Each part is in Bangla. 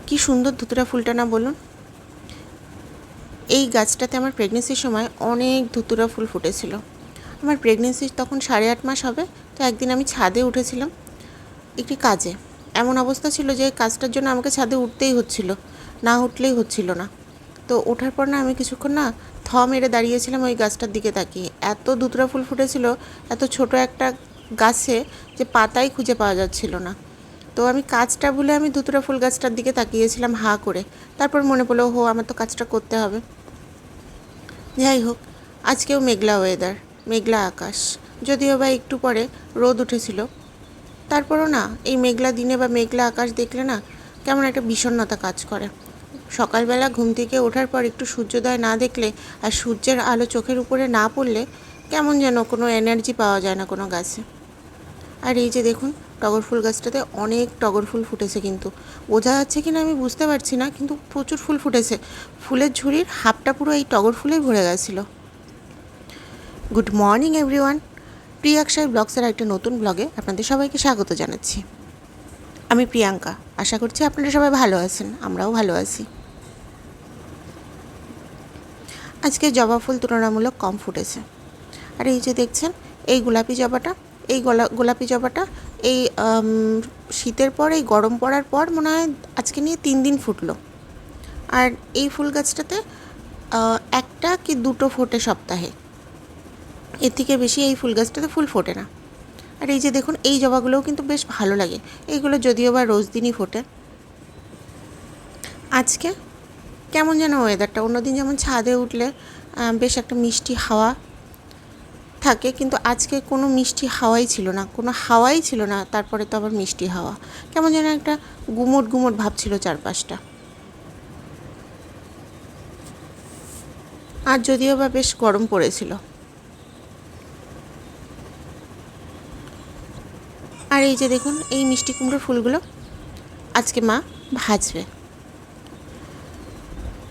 কি সুন্দর ধুতুরা ফুলটা না বলুন। এই গাছটাতে আমার প্রেগনেন্সির সময় অনেক ধুতুরা ফুল ফুটেছিল। আমার প্রেগনেন্সি তখন 8.5 মাস হবে। তো একদিন আমি ছাদে উঠেছিলাম একটি কাজে। এমন অবস্থা ছিল যে কাজটার জন্য আমাকে ছাদে উঠতেই হচ্ছিল, না উঠলেই হচ্ছিল না। তো ওঠার পর না আমি কিছুক্ষণ না মেরে দাঁড়িয়েছিলাম ওই গাছটার দিকে তাকিয়ে। এত ধুতুরা ফুল ফুটেছিল এত ছোট একটা গাছে যে পাতাই খুঁজে পাওয়া যাচ্ছিল না। তো আমি কাজটা ভুলে আমি ধুতুরা ফুল গাছটার দিকে তাকিয়েছিলাম হাঁ করে। তারপর মনে পড়লো, আমার তো কাজটা করতে হবে। যাই হোক, আজকেও মেঘলা ওয়েদার, মেঘলা আকাশ, যদিও বা একটু পরে রোদ উঠেছিল। তারপরও না এই মেঘলা দিনে বা মেঘলা আকাশ দেখলে না কেমন একটা বিষণ্ণতা কাজ করে। সকালবেলা ঘুম থেকে ওঠার পর একটু সূর্যোদয় না দেখলে আর সূর্যের আলো চোখের উপরে না পড়লে কেমন যেন কোনো এনার্জি পাওয়া যায় না কোনো গাছে। আর এই যে দেখুন, টগর ফুল গাছটাতে অনেক টগর ফুল ফুটেছে, কিন্তু বোঝা যাচ্ছে কিনা আমি বুঝতে পারছি না, কিন্তু প্রচুর ফুল ফুটেছে। ফুলের ঝুড়ির হাফটা পুরো এই টগর ফুলেই ভরে গেছিলো। গুড মর্নিং এভরিওয়ান, প্রিয়াক্ষাই ব্লগসের একটা নতুন ব্লগে আপনাদের সবাইকে স্বাগত জানাচ্ছি। আমি প্রিয়াঙ্কা, আশা করছি আপনারা সবাই ভালো আছেন, আমরাও ভালো আছি। আজকে জবা ফুল তুলনামূলক কম ফুটেছে। আর এই যে দেখছেন এই গোলাপি জবাটা, এই গোলাপি জবাটা এই শীতের পর, এই গরম পড়ার পর মনে হয় আজকে নিয়ে 3 দিন ফুটলো। আর এই ফুল গাছটাতে একটা কি দুটো ফোটে সপ্তাহে, এর থেকে বেশি এই ফুল গাছটাতে ফুল ফোটে না। আর এই যে দেখুন এই জবাগুলোও কিন্তু বেশ ভালো লাগে, এইগুলো যদিও বা রোজ দিনই ফোটে। আজকে কেমন যেন ওয়েদারটা, অন্যদিন যেমন ছাদে উঠলে বেশ একটা মিষ্টি হাওয়া থাকে, কিন্তু আজকে কোনো মিষ্টি হাওয়াই ছিল না, কোনো হাওয়াই ছিল না। তারপরে তো আবার মিষ্টি হাওয়া, কেমন যেন একটা গুমোট গুমোট ভাব ছিল চারপাশটা। আর যদিও বা বেশ গরম পড়েছিল। আর এই যে দেখুন এই মিষ্টি কুমড়োর ফুলগুলো আজকে মা ভাজবে।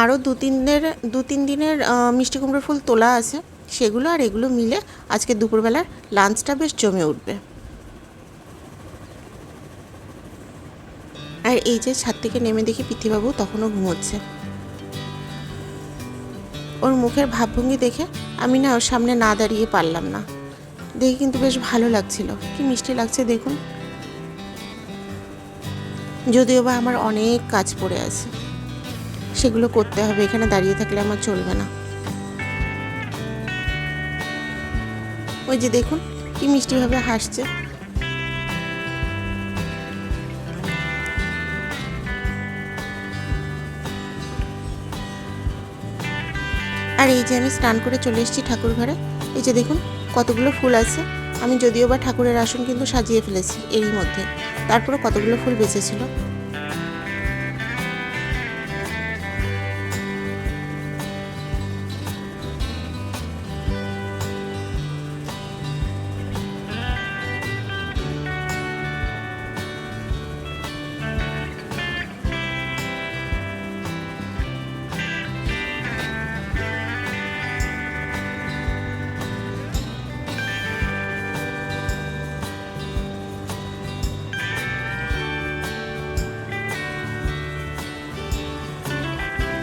আরও 2-3 দিনের মিষ্টি কুমড়োর ফুল তোলা আছে, সেগুলো আর এগুলো মিলে আজকে দুপুরবেলার লাঞ্চটা বেশ জমে উঠবে। আর এই যে ছাদ থেকে নেমে দেখি পৃথিবাবু তখনও ঘুমোচ্ছে। ওর মুখের ভাবভঙ্গি দেখে আমি না ওর সামনে না দাঁড়িয়ে পারলাম না। দেখে কিন্তু বেশ ভালো লাগছিল, কি মিষ্টি লাগছে দেখুন। যদিও বা আমার অনেক কাজ পড়ে আছে, সেগুলো করতে হবে, এখানে দাঁড়িয়ে থাকলে আমার চলবে না। ওই যে দেখুন কি মিষ্টিভাবে হাসছে। আর এই যে আমি স্নান করে চলে এসেছি ঠাকুর ঘরে। এই যে দেখুন কতগুলো ফুল আছে। আমি যদিও বা ঠাকুরের আসন কিন্তু সাজিয়ে ফেলেছি এরই মধ্যে, তারপরে কতগুলো ফুল বেঁচেছিল।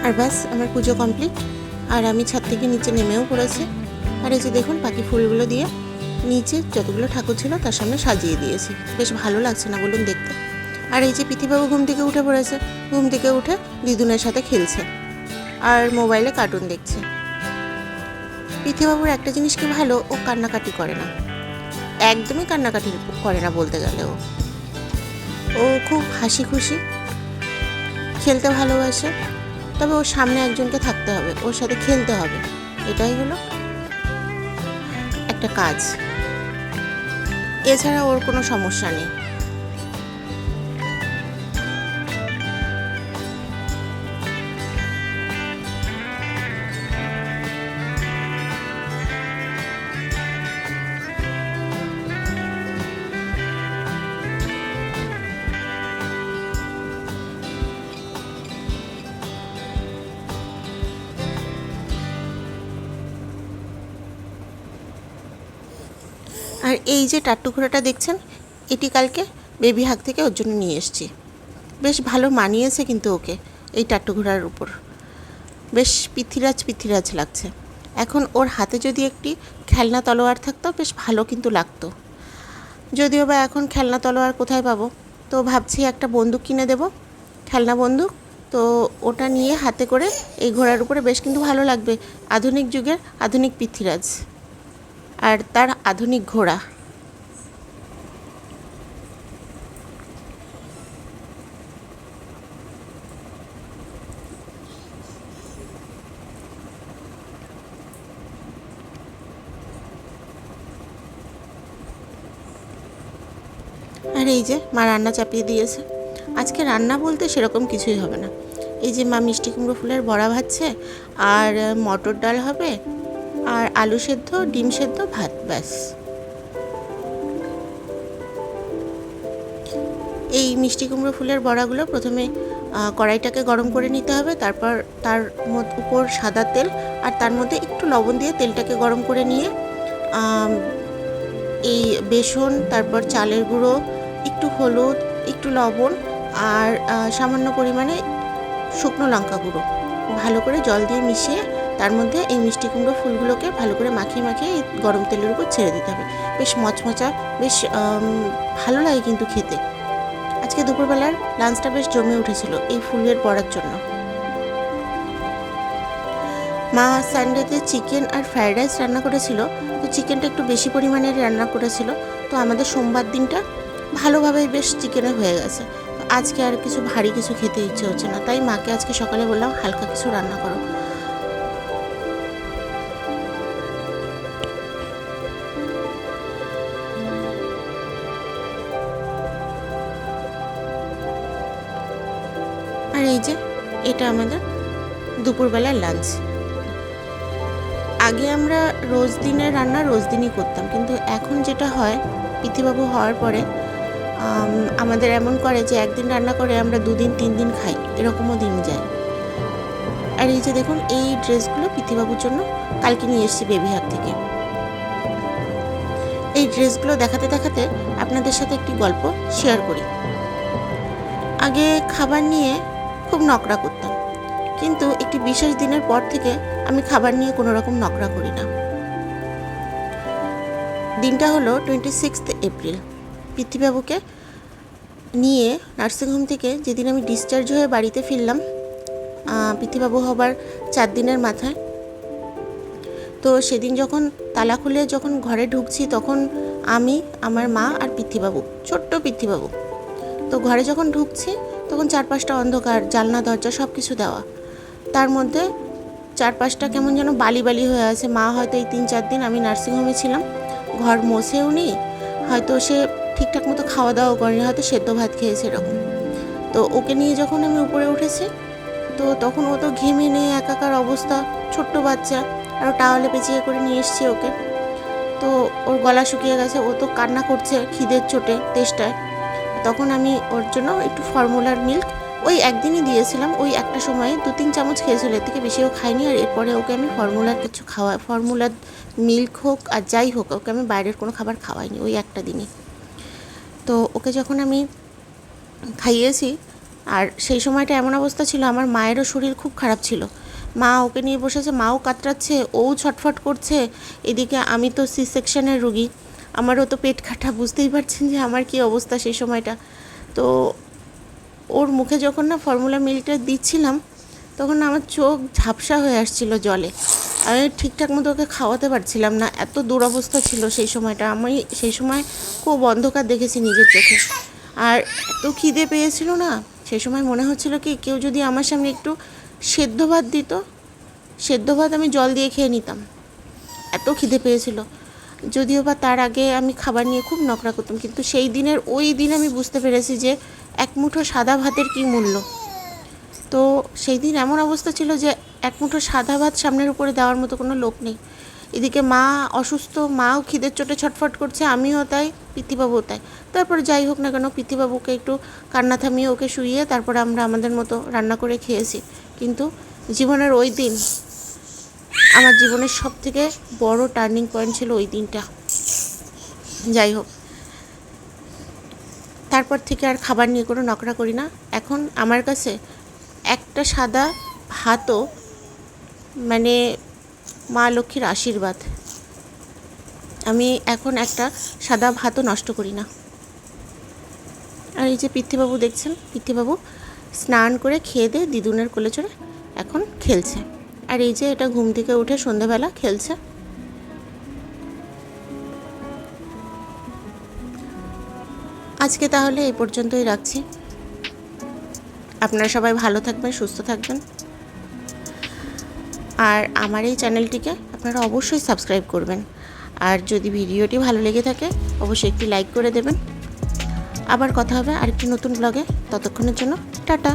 আর ব্যাস আমার পুজো কমপ্লিট। আর আমি ছাদ থেকে নিচে নেমেও পড়েছি। আর এই যে দেখুন বাকি ফুলগুলো দিয়ে নিচে যতগুলো ঠাকুর ছিল তার সামনে সাজিয়ে দিয়েছি। বেশ ভালো লাগছে না বলুন দেখতে। আর এই যে পৃথিবাবু ঘুম থেকে উঠে পড়েছে, ঘুম থেকে উঠে দিদুনের সাথে খেলছে আর মোবাইলে কার্টুন দেখছে। পৃথিবাবুর একটা জিনিস কি ভালো, ও কান্নাকাটি করে না, একদমই কান্নাকাটি করে না বলতে গেলে। ও খুব হাসি খুশি, খেলতে ভালোবাসে। তবে ওর সামনে একজনকে থাকতে হবে, ওর সাথে খেলতে হবে, এটাই হলো একটা কাজ। এছাড়া ওর কোনো সমস্যা নেই। আর এই যে টাট্টু ঘোড়াটা দেখছেন, এটি কালকে বেবি হাগ থেকে ওর জন্য নিয়ে এসেছি। বেশ ভালো মানিয়েছে কিন্তু ওকে এই টাট্টু ঘোড়ার উপর, বেশ পৃথিরাজ পৃথিরাজ লাগছে। এখন ওর হাতে যদি একটি খেলনা তলোয়ার থাকতো বেশ ভালো কিন্তু লাগতো। যদিও বা এখন খেলনা তলোয়ার কোথায় পাবো, তো ভাবছি একটা বন্দুক কিনে দেব, খেলনা বন্দুক। তো ওটা নিয়ে হাতে করে এই ঘোড়ার উপরে বেশ কিন্তু ভালো লাগবে। আধুনিক যুগের আধুনিক পৃথিরাজ আর তার আধুনিক ঘোড়া। আর এই যে মা রান্না চাপিয়ে দিয়েছে। আজকে রান্না বলতে সেরকম কিছুই হবে না। এই যে মা মিষ্টি কুমড়ো ফুলের বড়া ভাজছে, আর মটর ডাল হবে, আর আলু সেদ্ধ, ডিম সেদ্ধ, ভাত, ব্যাস। এই মিষ্টি কুমড়ো ফুলের বড়াগুলো প্রথমে কড়াইটাকে গরম করে নিতে হবে, তারপর তার উপর সাদা তেল আর তার মধ্যে একটু লবণ দিয়ে তেলটাকে গরম করে নিয়ে এই বেসন, তারপর চালের গুঁড়ো, একটু হলুদ, একটু লবণ আর সামান্য পরিমাণে শুকনো লঙ্কা গুঁড়ো ভালো করে জল দিয়ে মিশিয়ে তার মধ্যে এই মিষ্টি কুমড়ো ফুলগুলোকে ভালো করে মাখিয়ে মাখিয়ে এই গরম তেলের উপর ছেড়ে দিতে হবে। বেশ মচমচা, বেশ ভালো লাগে কিন্তু খেতে। আজকে দুপুরবেলার লাঞ্চটা বেশ জমে উঠেছিল এই ফুলের বড়ার জন্য। মা সানডেতে চিকেন আর ফ্রায়েড রাইস রান্না করেছিল, তো চিকেনটা একটু বেশি পরিমাণে রান্না করেছিল, তো আমাদের সোমবার দিনটা ভালোভাবে বেশ চিকেনে হয়ে গেছে। আজকে আর কিছু ভারী কিছু খেতে ইচ্ছে হচ্ছে না, তাই মাকে আজকে সকালে বললাম হালকা কিছু রান্না করো। আর এই যে এটা আমাদের দুপুরবেলার লাঞ্চ। আগে আমরা রোজ দিনের রান্না রোজ দিনই করতাম, কিন্তু এখন যেটা হয় পৃথিবাবু হওয়ার পরে আমাদের এমন করে যে একদিন রান্না করে আমরা 2 দিন 3 দিন খাই, এরকমও দিন যায়। আর এই যে দেখুন এই ড্রেসগুলো পৃথিবাবুর জন্য কালকে নিয়ে এসেছি বেবি হাট থেকে। এই ড্রেসগুলো দেখাতে দেখাতে আপনাদের সাথে একটি গল্প শেয়ার করি। আগে খাবার নিয়ে খুব নকরা করতাম, কিন্তু একটি বিশেষ দিনের পর থেকে আমি খাবার নিয়ে কোনো রকম নকরা করি না। দিনটা হলো 26 এপ্রিল। পৃথিবাবুকে নিয়ে নার্সিংহোম থেকে যেদিন আমি ডিসচার্জ হয়ে বাড়িতে ফিরলাম, পৃথিবাবু হবার 4 দিনের মাথায়। তো সেদিন যখন তালা খুলে যখন ঘরে ঢুকছি, তখন আমি, আমার মা আর পৃথিবাবু, ছোট্ট পৃথিবাবু। তো ঘরে যখন ঢুকছি তখন চারপাশটা অন্ধকার, জানলা দরজা সব কিছু দেওয়া, তার মধ্যে চারপাশটা কেমন যেন বালি বালি হয়ে আছে। মা হয়তো এই 3-4 দিন আমি নার্সিংহোমে ছিলাম, ঘর মোছেও নি, হয়তো সে ঠিকঠাক মতো খাওয়া দাওয়া করেনি, হয়তো সেদ্ধ ভাত খেয়েছে এরকম। তো ওকে নিয়ে যখন আমি উপরে উঠেছি, তো তখন ও তো ঘেমে নিয়ে একাকার অবস্থা, ছোট্ট বাচ্চা, আরও টাওয়ালে পেঁচিয়ে করে নিয়ে এসছি ওকে। তো ওর গলা শুকিয়ে গেছে, ও তো কান্না করছে খিদের চোটে, তেষ্টায়। তখন আমি ওর জন্য একটু ফর্মুলার মিল্ক ওই একদিনই দিয়েছিলাম, ওই একটা সময়ে 2-3 চামচ খেয়েছিল, এর থেকে বেশিও খাইনি। আর এরপরে ওকে আমি ফর্মুলার কিছু ফর্মুলার মিল্ক হোক আর যাই হোক, ওকে আমি বাইরের কোনো খাবার খাওয়াইনি ওই একটা দিনই। তো ওকে যখন আমি খাইয়েছি, আর সেই সময়টা এমন অবস্থা ছিল আমার মায়েরও শরীর খুব খারাপ ছিল। মা ওকে নিয়ে বসেছে, মাও কাতরাচ্ছে, ও ছটফট করছে। এদিকে আমি তো সি সেকশনের রুগী, আমারও তো পেট কাটা, বুঝতেই পারছেন যে আমার কী অবস্থা সেই সময়টা। তো ওর মুখে যখন না ফর্মুলা মিল্কটা দিচ্ছিলাম, তখন আমার চোখ ঝাপসা হয়ে আসছিল জলে। আমি ঠিকঠাক মতো ওকে খাওয়াতে পারছিলাম না, এত দুরবস্থা ছিল সেই সময়টা। আমি সেই সময় খুব অন্ধকার দেখেছি নিজের চোখে, আর এত খিদে পেয়েছিল না সেই সময়, মনে হচ্ছিল কি কেউ যদি আমার সামনে একটু সেদ্ধ ভাত দিত, সেদ্ধ ভাত আমি জল দিয়ে খেয়ে নিতাম, এত খিদে পেয়েছিল। যদিও বা তার আগে আমি খাবার নিয়ে খুব নকরা করতাম, কিন্তু সেই দিনের ওই দিন আমি বুঝতে পেরেছি যে এক মুঠো সাদা ভাতের কী মূল্য। তো সেই দিন এমন অবস্থা ছিল যে এক মুঠো সাদা ভাত সামনের উপরে দেওয়ার মতো কোনো লোক নেই। এদিকে মা অসুস্থ, মাও খিদের চোটে ছটফট করছে, আমিও তাই, পৃথিবাবুও তাই। তারপরে যাই হোক না কেন, পৃথিবাবুকে একটু কান্না থামিয়ে ওকে শুইয়ে তারপরে আমরা আমাদের মতো রান্না করে খেয়েছি। কিন্তু জীবনের ওই দিন আমার জীবনের সবথেকে বড় টার্নিং পয়েন্ট ছিল ওই দিনটা। যাই হোক, তারপর থেকে আর খাবার নিয়ে কোনো নকরা করি না। এখন আমার কাছে একটা সাদা ভাতও মানে মা লক্ষ্মীর আশীর্বাদ। আমি এখন একটা সাদা ভাতও নষ্ট করি না। আর এই যে পিতৃবাবু দেখছেন, পিতৃবাবু স্নান করে খেয়ে দিয়ে দিদুনের কোলে চড়ে এখন খেলছে। আর এই যে এটা ঘুম থেকে উঠে সন্ধেবেলা খেলছে। আজকে তাহলে এই পর্যন্তই রাখছি। আপনারা সবাই ভালো থাকবেন, সুস্থ থাকবেন। আর আমার এই চ্যানেলটিকে আপনারা অবশ্যই সাবস্ক্রাইব করবেন। আর যদি ভিডিওটি ভালো লেগে থাকে অবশ্যই একটি লাইক করে দেবেন। আবার কথা হবে আরেকটি নতুন ব্লগে। ততক্ষণের জন্য টাটা।